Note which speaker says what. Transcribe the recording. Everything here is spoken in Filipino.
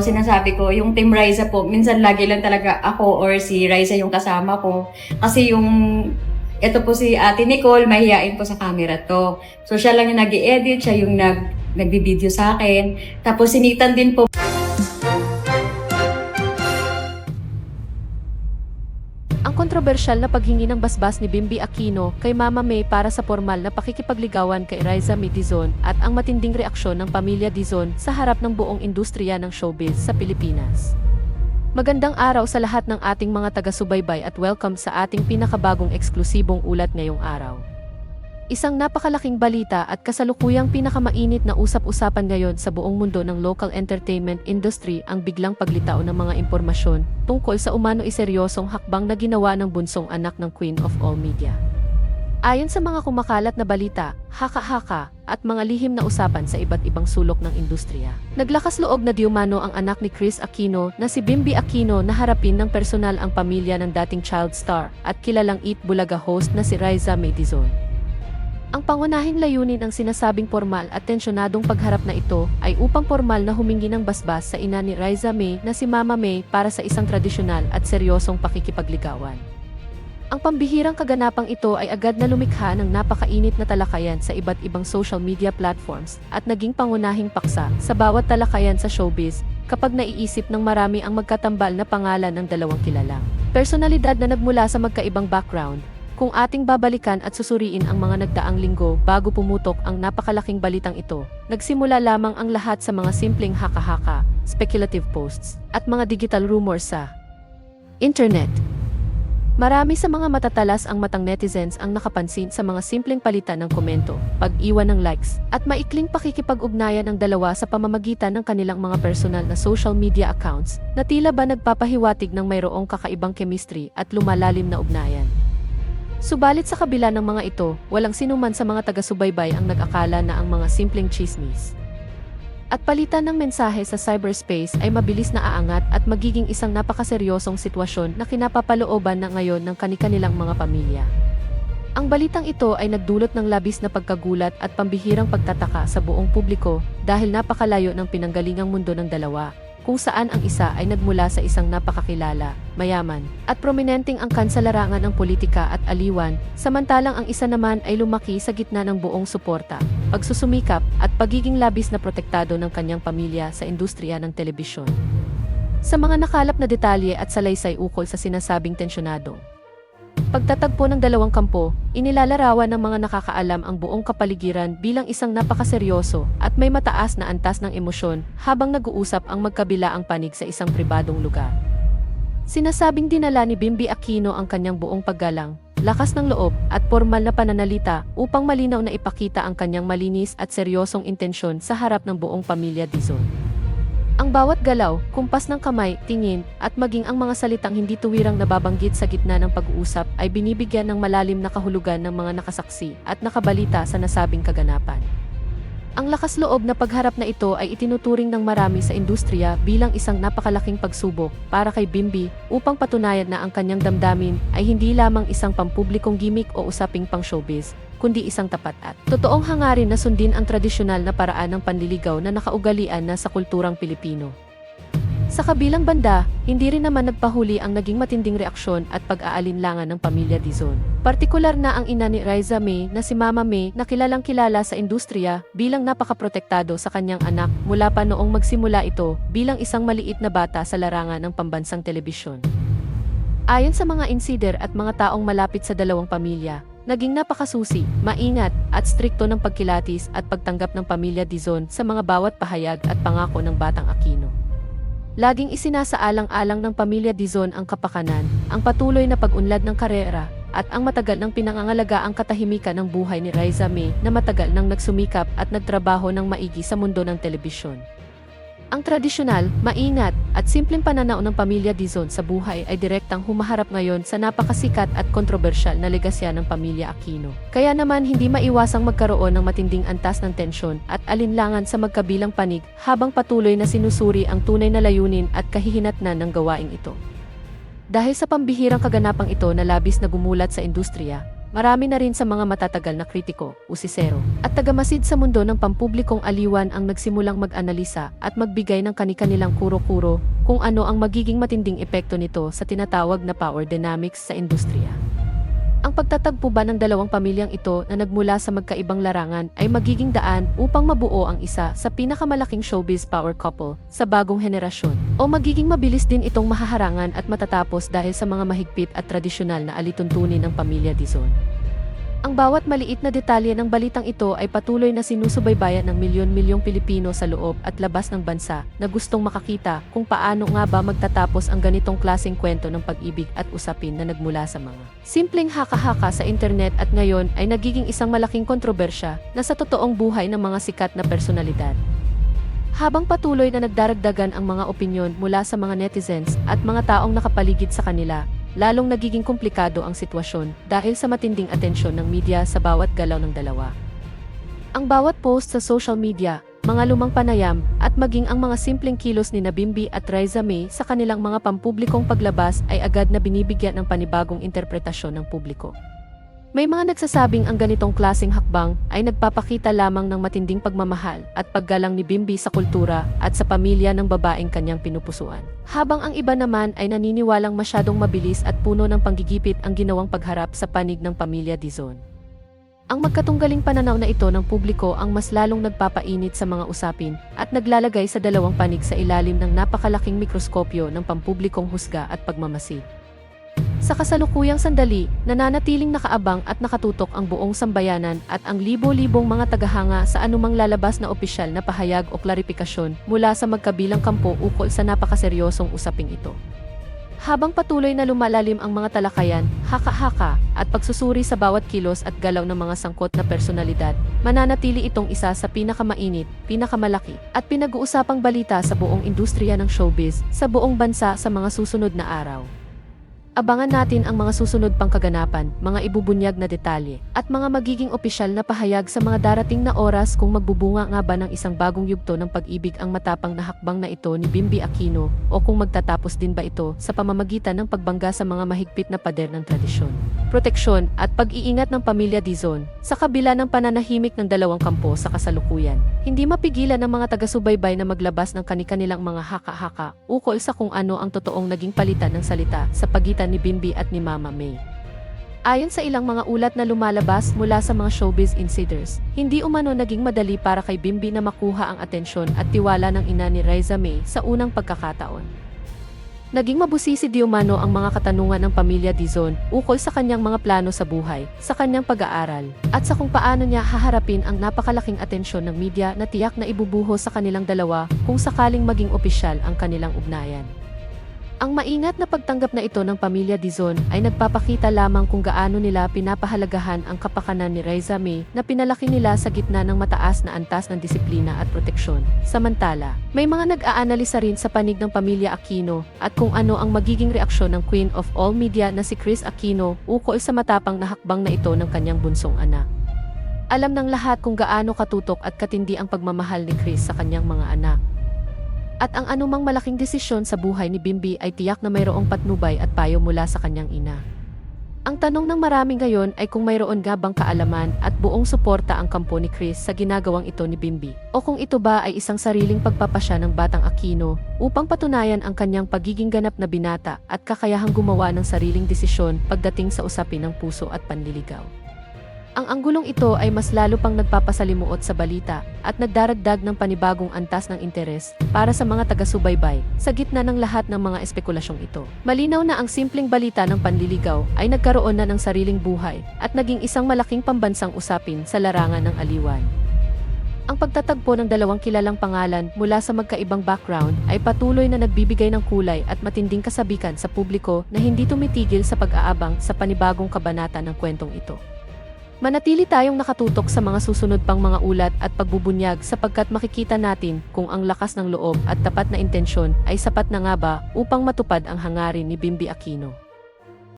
Speaker 1: sinasabi ko, yung Team Riza po, minsan lagi lang talaga ako or si Riza yung kasama ko. Kasi ito po si Ate Nicole, mahihain po sa camera to. So siya lang yung nag-i-edit, siya yung nagbi-video sa akin. Tapos sinitan din po.
Speaker 2: Ang kontrobersyal na paghingi ng basbas ni Bimby Aquino kay Mama May para sa formal na pakikipagligawan kay Riza May Dizon at ang matinding reaksyon ng pamilya Dizon sa harap ng buong industriya ng showbiz sa Pilipinas. Magandang araw sa lahat ng ating mga taga-subaybay at welcome sa ating pinakabagong eksklusibong ulat ngayong araw. Isang napakalaking balita at kasalukuyang pinakamainit na usap-usapan ngayon sa buong mundo ng local entertainment industry ang biglang paglitaw ng mga impormasyon tungkol sa umano seryosong hakbang na ginawa ng bunsong anak ng Queen of All Media. Ayon sa mga kumakalat na balita, haka-haka, at mga lihim na usapan sa iba't ibang sulok ng industriya. Naglakas loob na diumano ang anak ni Kris Aquino na si Bimby Aquino na harapin ng personal ang pamilya ng dating child star at kilalang Eat Bulaga host na si Riza May Dizon. Ang pangunahing layunin ng sinasabing formal at tensyonadong pagharap na ito ay upang formal na humingi ng basbas sa ina ni Riza May na si Mama May para sa isang tradisyonal at seryosong pakikipagligawan. Ang pambihirang kaganapang ito ay agad na lumikha ng napakainit na talakayan sa iba't ibang social media platforms at naging pangunahing paksa sa bawat talakayan sa showbiz kapag naiisip ng marami ang magkatambal na pangalan ng dalawang kilalang personalidad na nagmula sa magkaibang background. Kung ating babalikan at susuriin ang mga nagdaang linggo bago pumutok ang napakalaking balitang ito, nagsimula lamang ang lahat sa mga simpleng haka-haka, speculative posts, at mga digital rumors sa internet. Marami sa mga matatalas ang matang netizens ang nakapansin sa mga simpleng palitan ng komento, pag-iwan ng likes, at maikling pakikipag-ugnayan ng dalawa sa pamamagitan ng kanilang mga personal na social media accounts na tila ba nagpapahiwatig ng mayroong kakaibang chemistry at lumalalim na ugnayan. Subalit sa kabila ng mga ito, walang sinuman sa mga taga-subaybay ang nag-akala na ang mga simpleng chismis at palitan ng mensahe sa cyberspace ay mabilis na aangat at magiging isang napakaseryosong sitwasyon na kinapapalooban na ngayon ng kani-kanilang mga pamilya. Ang balitang ito ay nagdulot ng labis na pagkagulat at pambihirang pagtataka sa buong publiko dahil napakalayo ng pinanggalingang mundo ng dalawa, kung saan ang isa ay nagmula sa isang napakakilala, mayaman, at prominenteng angkan sa larangan ng politika at aliwan, samantalang ang isa naman ay lumaki sa gitna ng buong suporta, pagsusumikap, at pagiging labis na protektado ng kanyang pamilya sa industriya ng telebisyon. Sa mga nakalap na detalye at salaysay ukol sa sinasabing tensyonadong pagtatagpo ng dalawang kampo, inilalarawan ng mga nakakaalam ang buong kapaligiran bilang isang napakaseryoso at may mataas na antas ng emosyon habang nag-uusap ang magkabilaang panig sa isang pribadong lugar. Sinasabing dinala ni Bimby Aquino ang kanyang buong paggalang, lakas ng loob at formal na pananalita upang malinaw na ipakita ang kanyang malinis at seryosong intensyon sa harap ng buong pamilya Dizon. Ang bawat galaw, kumpas ng kamay, tingin, at maging ang mga salitang hindi tuwirang nababanggit sa gitna ng pag-uusap ay binibigyan ng malalim na kahulugan ng mga nakasaksi at nakabalita sa nasabing kaganapan. Ang lakas loob na pagharap na ito ay itinuturing ng marami sa industriya bilang isang napakalaking pagsubok para kay Bimby upang patunayan na ang kanyang damdamin ay hindi lamang isang pampublikong gimmick o usaping pang showbiz, kundi isang tapat at totoong hangarin na sundin ang tradisyonal na paraan ng panliligaw na nakaugalian na sa kulturang Pilipino. Sa kabilang banda, hindi rin naman nagpahuli ang naging matinding reaksyon at pag-aalinlangan ng pamilya Dizon. Partikular na ang ina ni Riza May na si Mama May na kilalang kilala sa industriya bilang napakaprotektado sa kanyang anak mula pa noong magsimula ito bilang isang maliit na bata sa larangan ng pambansang telebisyon. Ayon sa mga insider at mga taong malapit sa dalawang pamilya, naging napakasusi, maingat, at strikto ng pagkilatis at pagtanggap ng pamilya Dizon sa mga bawat pahayag at pangako ng batang Aquino. Laging isinasaalang-alang ng pamilya Dizon ang kapakanan, ang patuloy na pag-unlad ng karera, at ang matagal ng pinangangalaga ang katahimikan ng buhay ni Riza May na matagal nang nagsumikap at nagtrabaho ng maigi sa mundo ng telebisyon. Ang tradisyonal, maingat, at simpleng pananaw ng pamilya Dizon sa buhay ay direktang humaharap ngayon sa napakasikat at kontrobersyal na legasya ng pamilya Aquino. Kaya naman hindi maiwasang magkaroon ng matinding antas ng tensyon at alinlangan sa magkabilang panig habang patuloy na sinusuri ang tunay na layunin at kahihinatnan ng gawaing ito. Dahil sa pambihirang kaganapang ito na labis na gumulat sa industriya, marami na rin sa mga matatagal na kritiko, usisero, at tagamasid sa mundo ng pampublikong aliwan ang nagsimulang mag-analisa at magbigay ng kani-kanilang kuro-kuro kung ano ang magiging matinding epekto nito sa tinatawag na power dynamics sa industriya. Ang pagtatagpo ba ng dalawang pamilyang ito na nagmula sa magkaibang larangan ay magiging daan upang mabuo ang isa sa pinakamalaking showbiz power couple sa bagong henerasyon? O magiging mabilis din itong mahaharangan at matatapos dahil sa mga mahigpit at tradisyonal na alituntunin ng pamilya Dizon? Ang bawat maliit na detalye ng balitang ito ay patuloy na sinusubaybayan ng milyon-milyong Pilipino sa loob at labas ng bansa na gustong makakita kung paano nga ba magtatapos ang ganitong klaseng kwento ng pag-ibig at usapin na nagmula sa mga simpleng haka-haka sa internet at ngayon ay nagiging isang malaking kontrobersya na sa totoong buhay ng mga sikat na personalidad. Habang patuloy na nagdaragdagan ang mga opinyon mula sa mga netizens at mga taong nakapaligid sa kanila, lalong nagiging komplikado ang sitwasyon dahil sa matinding atensyon ng media sa bawat galaw ng dalawa. Ang bawat post sa social media, mga lumang panayam, at maging ang mga simpleng kilos ni Bimby at Raisa May sa kanilang mga pampublikong paglabas ay agad na binibigyan ng panibagong interpretasyon ng publiko. May mga nagsasabing ang ganitong klaseng hakbang ay nagpapakita lamang ng matinding pagmamahal at paggalang ni Bimby sa kultura at sa pamilya ng babaeng kanyang pinupusuan. Habang ang iba naman ay naniniwalang masyadong mabilis at puno ng panggigipit ang ginawang pagharap sa panig ng pamilya Dizon. Ang magkatunggaling pananaw na ito ng publiko ang mas lalong nagpapainit sa mga usapin at naglalagay sa dalawang panig sa ilalim ng napakalaking mikroskopyo ng pampublikong husga at pagmamasid. Sa kasalukuyang sandali, nananatiling nakaabang at nakatutok ang buong sambayanan at ang libo-libong mga tagahanga sa anumang lalabas na opisyal na pahayag o klaripikasyon mula sa magkabilang kampo ukol sa napakaseryosong usaping ito. Habang patuloy na lumalalim ang mga talakayan, haka-haka, at pagsusuri sa bawat kilos at galaw ng mga sangkot na personalidad, mananatili itong isa sa pinakamainit, pinakamalaki, at pinag-uusapang balita sa buong industriya ng showbiz sa buong bansa sa mga susunod na araw. Abangan natin ang mga susunod pang kaganapan, mga ibubunyag na detalye, at mga magiging opisyal na pahayag sa mga darating na oras kung magbubunga nga ba ng isang bagong yugto ng pag-ibig ang matapang na hakbang na ito ni Bimby Aquino o kung magtatapos din ba ito sa pamamagitan ng pagbangga sa mga mahigpit na pader ng tradisyon, proteksyon at pag-iingat ng pamilya Dizon sa kabila ng pananahimik ng dalawang kampo sa kasalukuyan. Hindi mapigilan ng mga taga-subaybay na maglabas ng kani-kanilang mga haka-haka ukol sa kung ano ang totoong naging palitan ng salita sa pagitan ni Bimby at ni Mama May. Ayon sa ilang mga ulat na lumalabas mula sa mga showbiz insiders, hindi umano naging madali para kay Bimby na makuha ang atensyon at tiwala ng ina ni Raisa May sa unang pagkakataon. Naging mabusisi di umano ang mga katanungan ng pamilya Dizon ukol sa kanyang mga plano sa buhay, sa kanyang pag-aaral, at sa kung paano niya haharapin ang napakalaking atensyon ng media na tiyak na ibubuhos sa kanilang dalawa kung sakaling maging opisyal ang kanilang ugnayan. Ang maingat na pagtanggap na ito ng pamilya Dizon ay nagpapakita lamang kung gaano nila pinapahalagahan ang kapakanan ni Raisa May na pinalaki nila sa gitna ng mataas na antas ng disiplina at proteksyon. Samantala, may mga nag-aanalisa rin sa panig ng pamilya Aquino at kung ano ang magiging reaksyon ng Queen of All Media na si Kris Aquino ukol sa matapang na hakbang na ito ng kanyang bunsong anak. Alam ng lahat kung gaano katutok at katindi ang pagmamahal ni Kris sa kanyang mga anak. At ang anumang malaking desisyon sa buhay ni Bimby ay tiyak na mayroong patnubay at payo mula sa kanyang ina. Ang tanong ng marami ngayon ay kung mayroon nga bang kaalaman at buong suporta ang kampo ni Kris sa ginagawang ito ni Bimby, o kung ito ba ay isang sariling pagpapasya ng batang Aquino upang patunayan ang kanyang pagiging ganap na binata at kakayahang gumawa ng sariling desisyon pagdating sa usapin ng puso at panliligaw. Ang anggulong ito ay mas lalo pang nagpapasalimuot sa balita at nagdaragdag ng panibagong antas ng interes para sa mga taga-subaybay sa gitna ng lahat ng mga espekulasyong ito. Malinaw na ang simpleng balita ng panliligaw ay nagkaroon na ng sariling buhay at naging isang malaking pambansang usapin sa larangan ng aliwan. Ang pagtatagpo ng dalawang kilalang pangalan mula sa magkaibang background ay patuloy na nagbibigay ng kulay at matinding kasabikan sa publiko na hindi tumitigil sa pag-aabang sa panibagong kabanata ng kwentong ito. Manatili tayong nakatutok sa mga susunod pang mga ulat at pagbubunyag sapagkat makikita natin kung ang lakas ng loob at tapat na intensyon ay sapat na nga ba upang matupad ang hangarin ni Bimby Aquino.